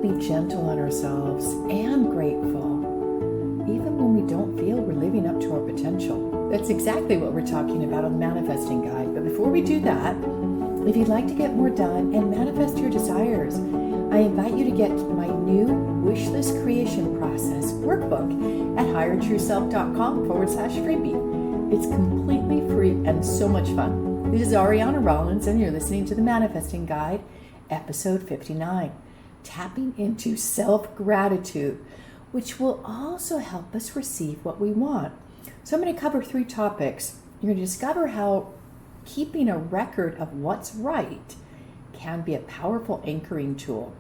be gentle on ourselves and grateful, even when we don't feel we're living up to our potential? That's exactly what we're talking about on the Manifesting Guide. But before we do that, if you'd like to get more done and manifest your desires, I invite you to get my new wishlist creation process workbook at highertrueself.com/freebie. It's completely free and so much fun. This is Ariana Rollins, and you're listening to the Manifesting Guide, episode 59, Tapping into Self-Gratitude, which will also help us receive what we want. So I'm going to cover 3 topics. You're going to discover how keeping a record of what's right can be a powerful anchoring tool.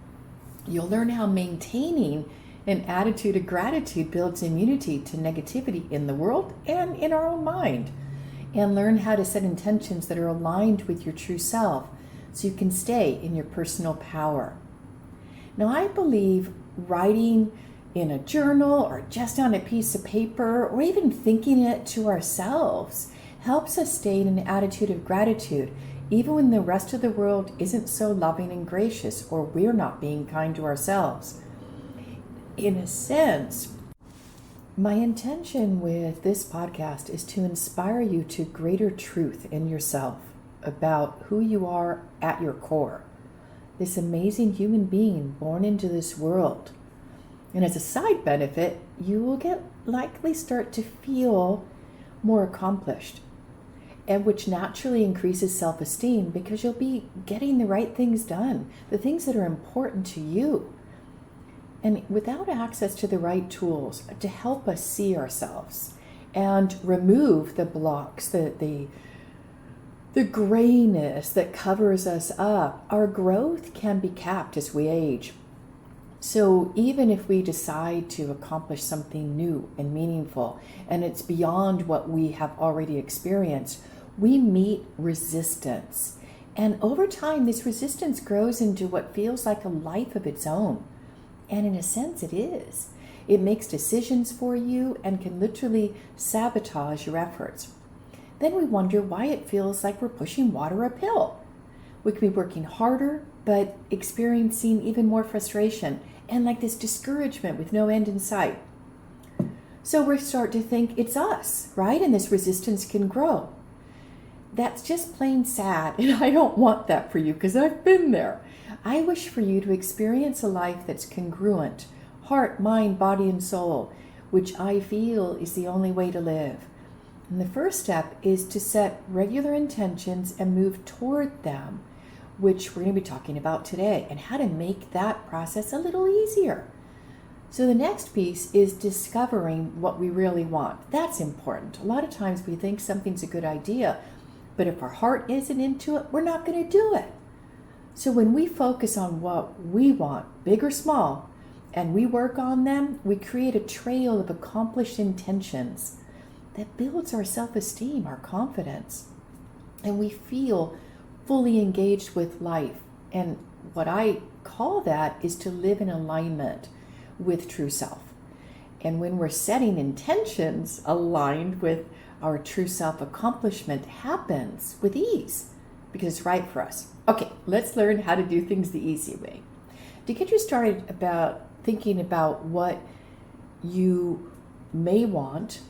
You'll learn how maintaining an attitude of gratitude builds immunity to negativity in the world and in our own mind, and learn how to set intentions that are aligned with your true self so you can stay in your personal power. Now, I believe writing in a journal or just on a piece of paper or even thinking it to ourselves helps us stay in an attitude of gratitude, even when the rest of the world isn't so loving and gracious or we're not being kind to ourselves. In a sense, my intention with this podcast is to inspire you to greater truth in yourself about who you are at your core, this amazing human being born into this world. And as a side benefit, you will likely start to feel more accomplished, and which naturally increases self-esteem because you'll be getting the right things done, the things that are important to you. And without access to the right tools to help us see ourselves and remove the blocks, the grayness that covers us up, our growth can be capped as we age. So even if we decide to accomplish something new and meaningful, and it's beyond what we have already experienced, we meet resistance. And over time, this resistance grows into what feels like a life of its own. And in a sense, it is. It makes decisions for you and can literally sabotage your efforts. Then we wonder why it feels like we're pushing water uphill. We could be working harder, but experiencing even more frustration and like this discouragement with no end in sight. So we start to think it's us, right? And this resistance can grow. That's just plain sad, and I don't want that for you because I've been there. I wish for you to experience a life that's congruent, heart, mind, body, and soul, which I feel is the only way to live. And the first step is to set regular intentions and move toward them, which we're going to be talking about today, and how to make that process a little easier. So the next piece is discovering what we really want. That's important. A lot of times we think something's a good idea, but if our heart isn't into it, we're not going to do it. So when we focus on what we want, big or small, and we work on them, we create a trail of accomplished intentions that builds our self-esteem, our confidence, and we feel fully engaged with life. And what I call that is to live in alignment with true self. And when we're setting intentions aligned with our true self, accomplishment happens with ease because it's right for us. Okay, let's learn how to do things the easy way. To get you started about thinking about what you may want,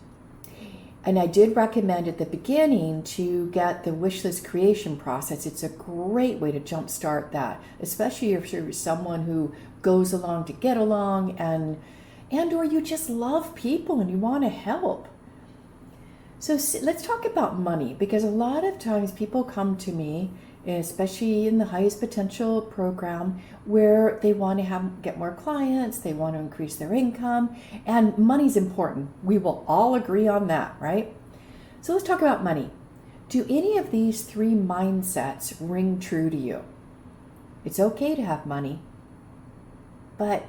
and I did recommend at the beginning to get the wish list creation process. It's a great way to jumpstart that, especially if you're someone who goes along to get along and or you just love people and you want to help. So let's talk about money, because a lot of times people come to me, especially in the highest potential program, where they want to get more clients, they want to increase their income, and money's important. We will all agree on that, right? So let's talk about money. Do any of these 3 mindsets ring true to you? It's okay to have money, but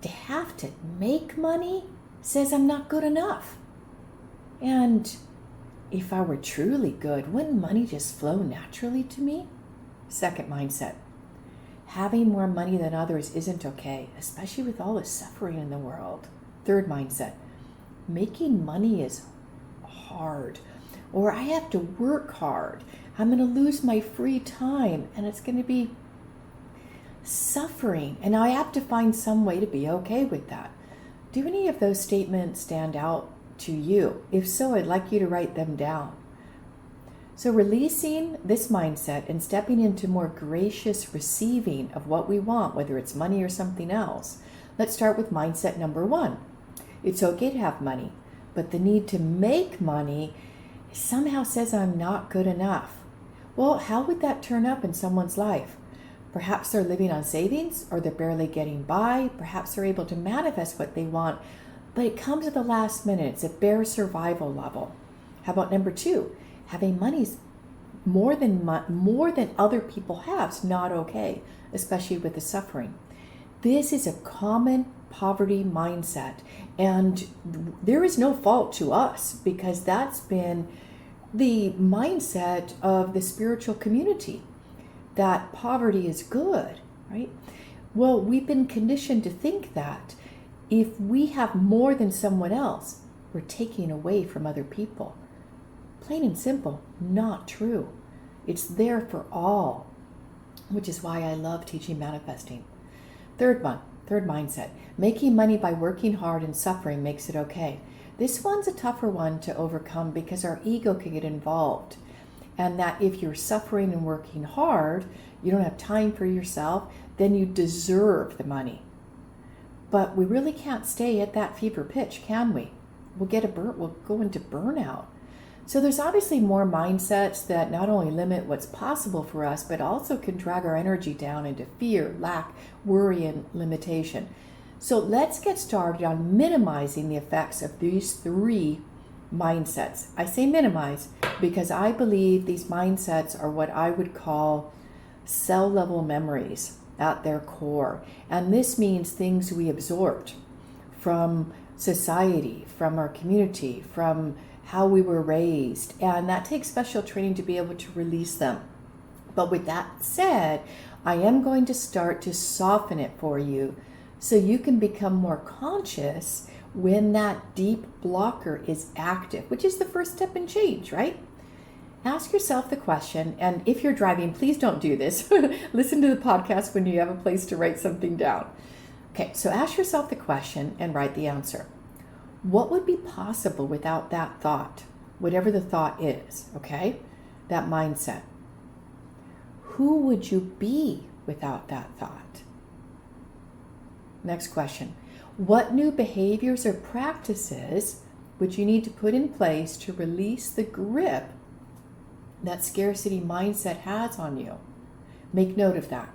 to have to make money says I'm not good enough. And if I were truly good, wouldn't money just flow naturally to me? Second mindset. Having more money than others isn't okay, especially with all the suffering in the world. Third mindset. Making money is hard, or I have to work hard. I'm going to lose my free time, and it's going to be suffering, and I have to find some way to be okay with that. Do any of those statements stand out to you? If so, I'd like you to write them down. So releasing this mindset and stepping into more gracious receiving of what we want, whether it's money or something else. Let's start with mindset number 1. It's okay to have money, but the need to make money somehow says I'm not good enough. Well, how would that turn up in someone's life? Perhaps they're living on savings, or they're barely getting by. Perhaps they're able to manifest what they want, but it comes at the last minute. It's a bare survival level. How about number 2? Having money's more than other people have is not okay, especially with the suffering. This is a common poverty mindset, and there is no fault to us, because that's been the mindset of the spiritual community, that poverty is good, right? Well, we've been conditioned to think that if we have more than someone else, we're taking away from other people. Plain and simple, not true. It's there for all, which is why I love teaching manifesting. Third mindset. Making money by working hard and suffering makes it okay. This one's a tougher one to overcome because our ego can get involved. And that if you're suffering and working hard, you don't have time for yourself, then you deserve the money. But we really can't stay at that fever pitch, can we? We'll go into burnout. So there's obviously more mindsets that not only limit what's possible for us, but also can drag our energy down into fear, lack, worry, and limitation. So let's get started on minimizing the effects of these 3 mindsets. I say minimize because I believe these mindsets are what I would call cell level memories at their core. And this means things we absorbed from society, from our community, from how we were raised, and that takes special training to be able to release them. But with that said, I am going to start to soften it for you so you can become more conscious when that deep blocker is active, which is the first step in change, right? Ask yourself the question, and if you're driving, please don't do this. Listen to the podcast when you have a place to write something down. Okay, so ask yourself the question and write the answer. What would be possible without that thought? Whatever the thought is, okay? That mindset. Who would you be without that thought? Next question. What new behaviors or practices would you need to put in place to release the grip that scarcity mindset has on you? Make note of that.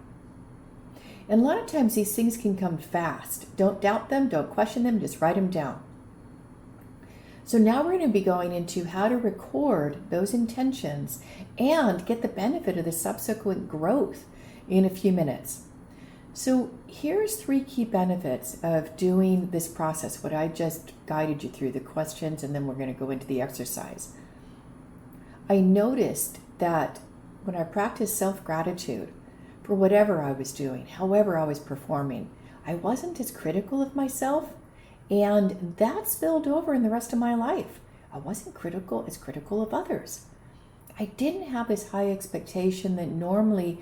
And a lot of times these things can come fast. Don't doubt them, don't question them, just write them down. So now we're going to be going into how to record those intentions and get the benefit of the subsequent growth in a few minutes. So here's 3 key benefits of doing this process, what I just guided you through, the questions, and then we're going to go into the exercise. I noticed that when I practiced self-gratitude for whatever I was doing, however I was performing, I wasn't as critical of myself. And that spilled over in the rest of my life. I wasn't as critical of others. I didn't have this high expectation that normally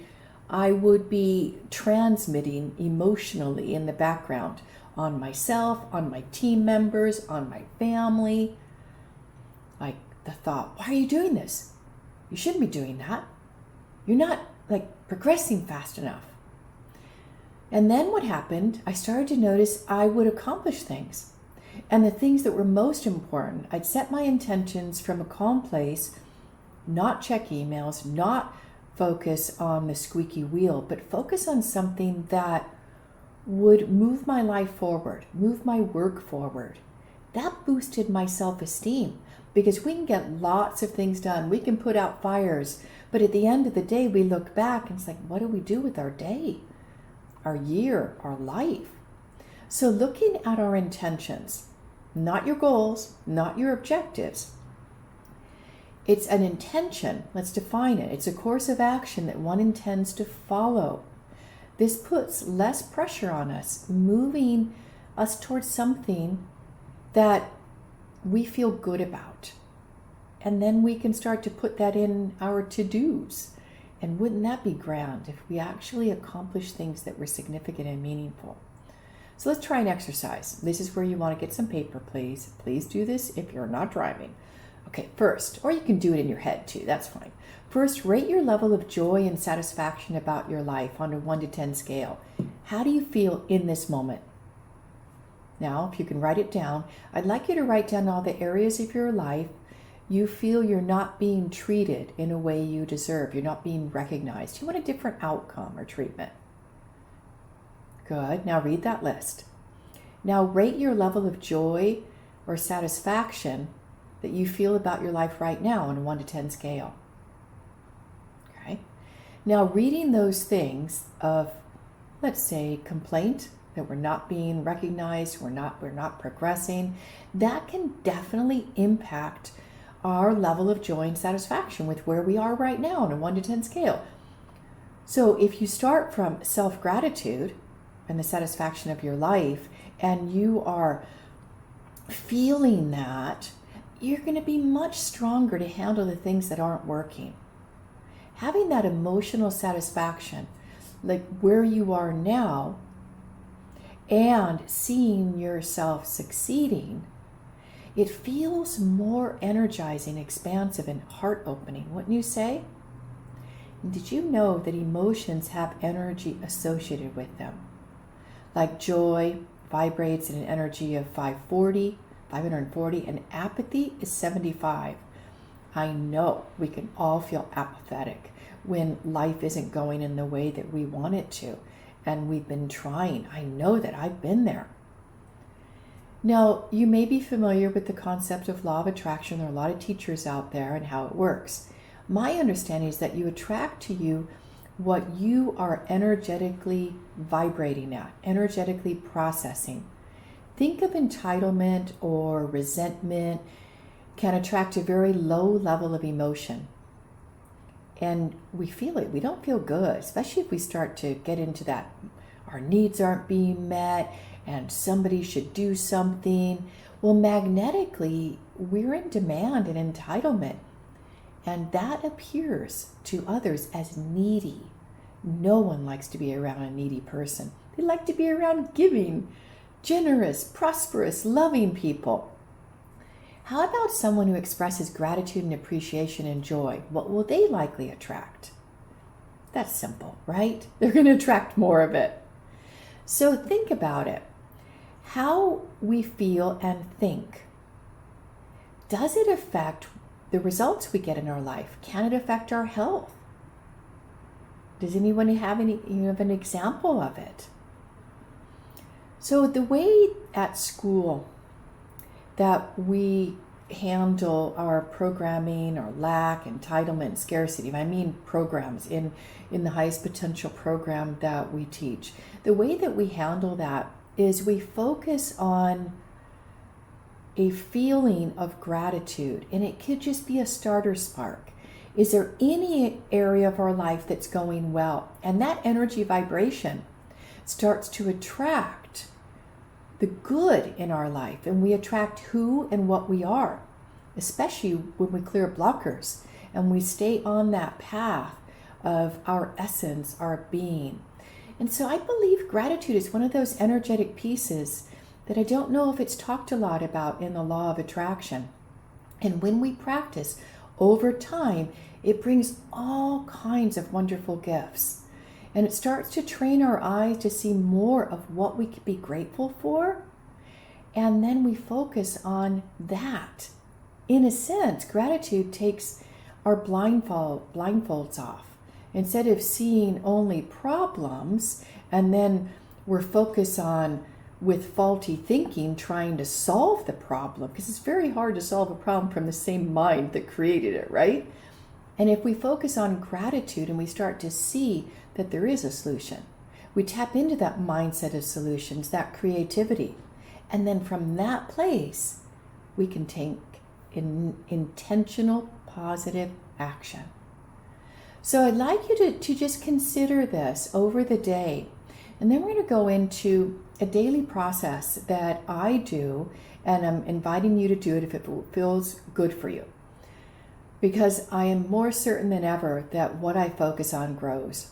I would be transmitting emotionally in the background on myself, on my team members, on my family. Like the thought, why are you doing this? You shouldn't be doing that. You're not progressing fast enough. And then what happened, I started to notice I would accomplish things. And the things that were most important, I'd set my intentions from a calm place, not check emails, not focus on the squeaky wheel, but focus on something that would move my life forward, move my work forward. That boosted my self-esteem because we can get lots of things done. We can put out fires, but at the end of the day, we look back and it's like, what do we do with our day? Our year, our life. So looking at our intentions, not your goals, not your objectives. It's an intention. Let's define it. It's a course of action that one intends to follow. This puts less pressure on us, moving us towards something that we feel good about. And then we can start to put that in our to-dos And wouldn't that be grand if we actually accomplished things that were significant and meaningful? So let's try an exercise. This is where you want to get some paper, please. Please do this if you're not driving. Okay, first, or you can do it in your head too, that's fine. First, rate your level of joy and satisfaction about your life on a 1 to 10 scale. How do you feel in this moment? Now, if you can write it down, I'd like you to write down all the areas of your life you feel you're not being treated in a way you deserve. You're not being recognized. You want a different outcome or treatment. Good. Now read that list. Now rate your level of joy or satisfaction that you feel about your life right now on a 1 to 10 scale. Okay. Now reading those things of, let's say, complaint, that we're not being recognized, we're not progressing, that can definitely impact our level of joy and satisfaction with where we are right now on a 1 to 10 scale. So if you start from self-gratitude and the satisfaction of your life, and you are feeling that, you're going to be much stronger to handle the things that aren't working. Having that emotional satisfaction, like where you are now, and seeing yourself succeeding, it feels more energizing, expansive, and heart-opening, wouldn't you say? And did you know that emotions have energy associated with them? Like joy vibrates at an energy of 540, and apathy is 75. I know we can all feel apathetic when life isn't going in the way that we want it to. And we've been trying. I know that I've been there. Now, you may be familiar with the concept of law of attraction. There are a lot of teachers out there and how it works. My understanding is that you attract to you what you are energetically vibrating at, energetically processing. Think of entitlement or resentment can attract a very low level of emotion. And we feel it. We don't feel good, especially if we start to get into that. Our needs aren't being met and somebody should do something. Well, magnetically, we're in demand and entitlement. And that appears to others as needy. No one likes to be around a needy person. They like to be around giving, generous, prosperous, loving people. How about someone who expresses gratitude and appreciation and joy? What will they likely attract? That's simple, right? They're going to attract more of it. So think about it. How we feel and think. Does it affect the results we get in our life? Can it affect our health? Does anyone have an example of it? So the way at school that we handle our programming or lack, entitlement, scarcity. I mean programs in the highest potential program that we teach. The way that we handle that is we focus on a feeling of gratitude, and it could just be a starter spark. Is there any area of our life that's going well? And that energy vibration starts to attract the good in our life, and we attract who and what we are, especially when we clear blockers and we stay on that path of our essence, our being. And so I believe gratitude is one of those energetic pieces that I don't know if it's talked a lot about in the law of attraction. And when we practice over time, it brings all kinds of wonderful gifts. And it starts to train our eyes to see more of what we could be grateful for. And then we focus on that. In a sense, gratitude takes our blindfolds off. Instead of seeing only problems, and then we're focused on, with faulty thinking, trying to solve the problem, because it's very hard to solve a problem from the same mind that created it, right? And if we focus on gratitude and we start to see that there is a solution, we tap into that mindset of solutions, that creativity. And then from that place, we can take intentional, positive action. So I'd like you to just consider this over the day. And then we're going to go into a daily process that I do, and I'm inviting you to do it if it feels good for you. because I am more certain than ever that what I focus on grows.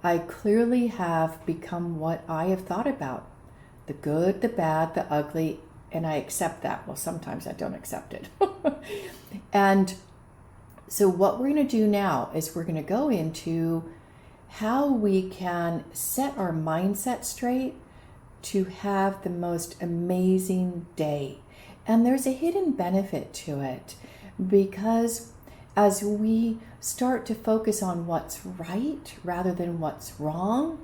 I clearly have become what I have thought about: the good, the bad, the ugly, and I accept that. Well, sometimes I don't accept it. And so what we're going to do now is we're going to go into how we can set our mindset straight to have the most amazing day. And there's a hidden benefit to it, because as we start to focus on what's right rather than what's wrong,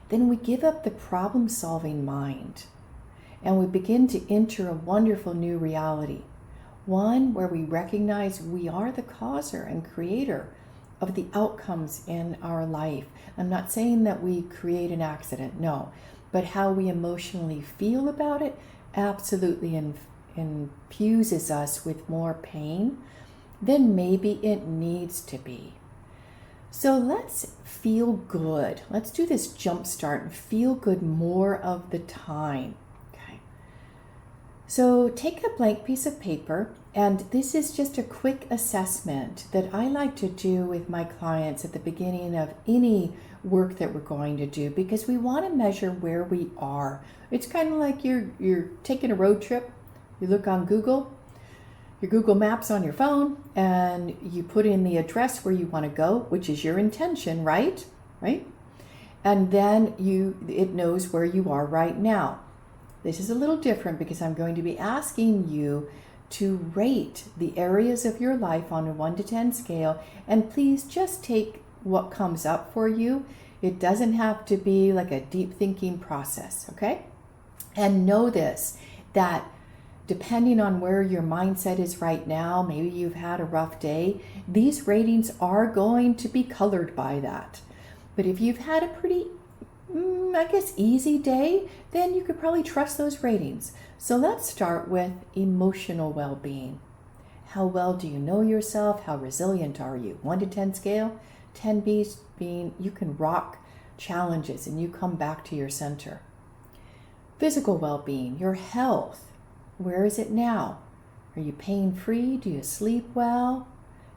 then we give up the problem-solving mind and we begin to enter a wonderful new reality. One where we recognize we are the causer and creator of the outcomes in our life. I'm not saying that we create an accident, no, but how we emotionally feel about it absolutely infuses us with more pain than maybe it needs to be. So let's feel good. Let's do this jump start and feel good more of the time. Okay. So take a blank piece of paper, and this is just a quick assessment that I like to do with my clients at the beginning of any work that we're going to do, because we want to measure where we are. It's kind of like you're taking a road trip. You look on Google, your Google Maps on your phone, and you put in the address where you want to go, which is your intention, right? Right? And then it knows where you are right now. This is a little different because I'm going to be asking you to rate the areas of your life on a 1 to 10 scale, and please just take what comes up for you. It doesn't have to be like a deep thinking process, okay? And know this, that depending on where your mindset is right now, maybe you've had a rough day, these ratings are going to be colored by that. But if you've had a pretty, easy day, then you could probably trust those ratings. So let's start with emotional well-being. How well do you know yourself? How resilient are you? 1 to 10 scale, 10 being you can rock challenges and you come back to your center. Physical well-being, your health. Where is it now? Are you pain-free? Do you sleep well?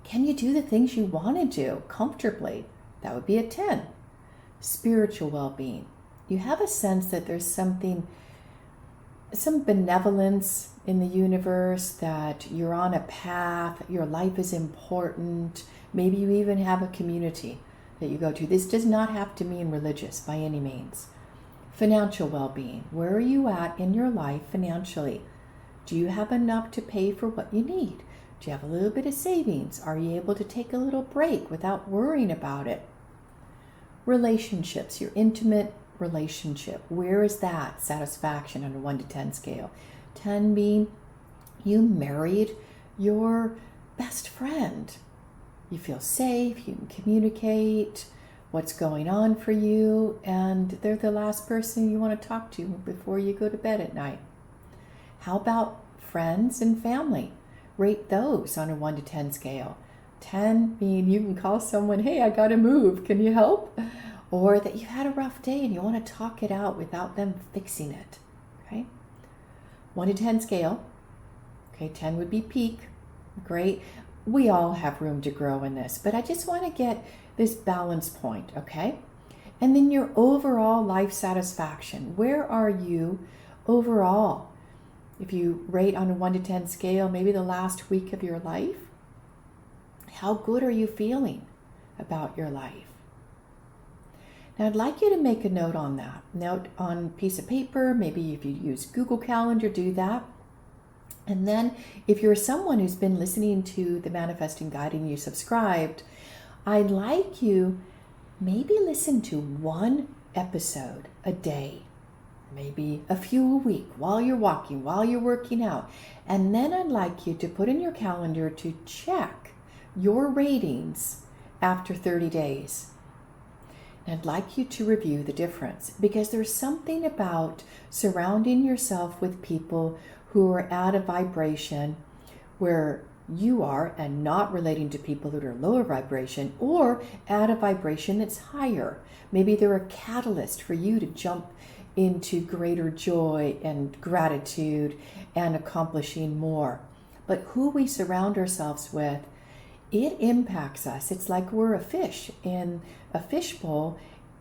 Can you do the things you want to do comfortably? That would be a 10. Spiritual well-being. You have a sense that there's some benevolence in the universe, that you're on a path, your life is important. Maybe you even have a community that you go to. This does not have to mean religious by any means. Financial well-being. Where are you at in your life financially? Do you have enough to pay for what you need? Do you have a little bit of savings? Are you able to take a little break without worrying about it? Relationships, your intimate relationship. Where is that satisfaction on a 1 to 10 scale? 10 being you married your best friend. You feel safe, you can communicate what's going on for you, and they're the last person you want to talk to before you go to bed at night. How about friends and family? Rate those on a 1 to 10 scale. 10 being you can call someone, hey, I got to move, can you help? Or that you had a rough day and you want to talk it out without them fixing it. Okay? 1 to 10 scale. Okay, 10 would be peak. Great. We all have room to grow in this, but I just want to get this balance point, okay? And then your overall life satisfaction. Where are you overall? If you rate on a 1 to 10 scale, maybe the last week of your life, how good are you feeling about your life? Now, I'd like you to make a note on that. Note on a piece of paper, maybe if you use Google Calendar, do that. And then if you're someone who's been listening to the Manifesting Guide and you subscribed, I'd like you maybe listen to 1 episode a day, maybe a few a week while you're walking, while you're working out. And then I'd like you to put in your calendar to check your ratings after 30 days. And I'd like you to review the difference, because there's something about surrounding yourself with people who are at a vibration where you are, and not relating to people that are lower vibration, or at a vibration that's higher. Maybe they're a catalyst for you to jump into greater joy and gratitude and accomplishing more. But who we surround ourselves with it impacts us. It's like we're a fish in a fishbowl,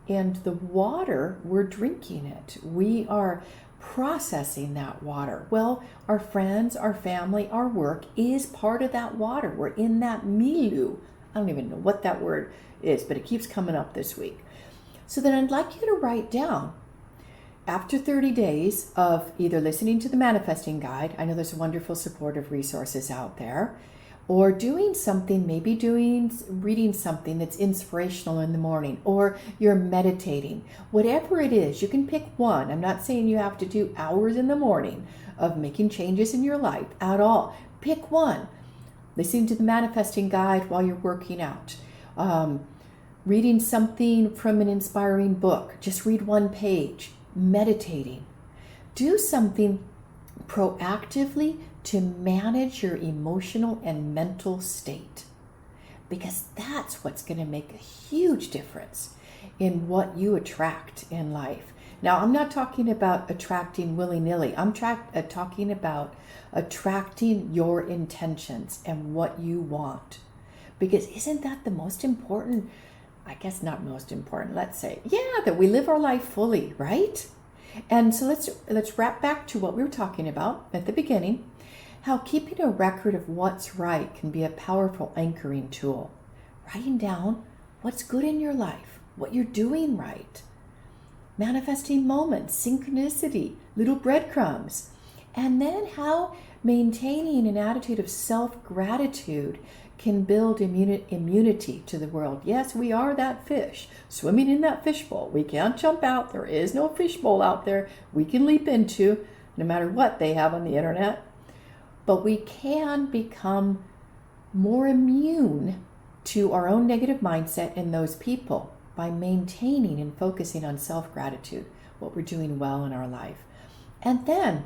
and the water, we're drinking it. We are processing that water. Well, our friends, our family, our work is part of that water. We're in that milieu. I don't even know what that word is, but it keeps coming up this week. So then I'd like you to write down, after 30 days of either listening to the manifesting guide, I know there's wonderful supportive resources out there, or doing something, maybe reading something that's inspirational in the morning, or you're meditating. Whatever it is, you can pick one. I'm not saying you have to do hours in the morning of making changes in your life at all. Pick one. Listening to the manifesting guide while you're working out. Reading something from an inspiring book. Just read one page. Meditating. Do something proactively to manage your emotional and mental state, because that's what's going to make a huge difference in what you attract in life. Now, I'm not talking about attracting willy-nilly. I'm talking about attracting your intentions and what you want, because isn't that the most important? I guess not most important. Let's say, that we live our life fully, right? And so let's wrap back to what we were talking about at the beginning. How keeping a record of what's right can be a powerful anchoring tool. Writing down what's good in your life, what you're doing right. Manifesting moments, synchronicity, little breadcrumbs. And then how maintaining an attitude of self-gratitude can build immunity to the world. Yes, we are that fish swimming in that fishbowl. We can't jump out. There is no fishbowl out there we can leap into, no matter what they have on the internet. But we can become more immune to our own negative mindset and those people by maintaining and focusing on self-gratitude, what we're doing well in our life. And then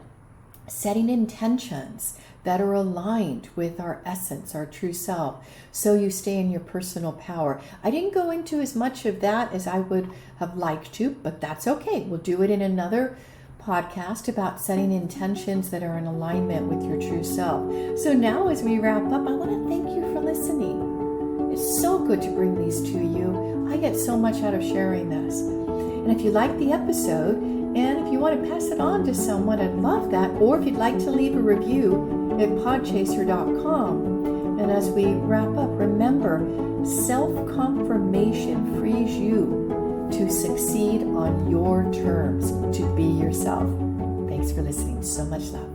setting intentions that are aligned with our essence, our true self, so you stay in your personal power. I didn't go into as much of that as I would have liked to, but that's okay. We'll do it in another podcast about setting intentions that are in alignment with your true self. So now as we wrap up, I want to thank you for listening. It's so good to bring these to you. I get so much out of sharing this. And if you like the episode, and if you want to pass it on to someone, I'd love that. Or if you'd like to leave a review at podchaser.com. And as we wrap up, remember, self-confirmation frees you to succeed on your terms, to be yourself. Thanks for listening. So much love.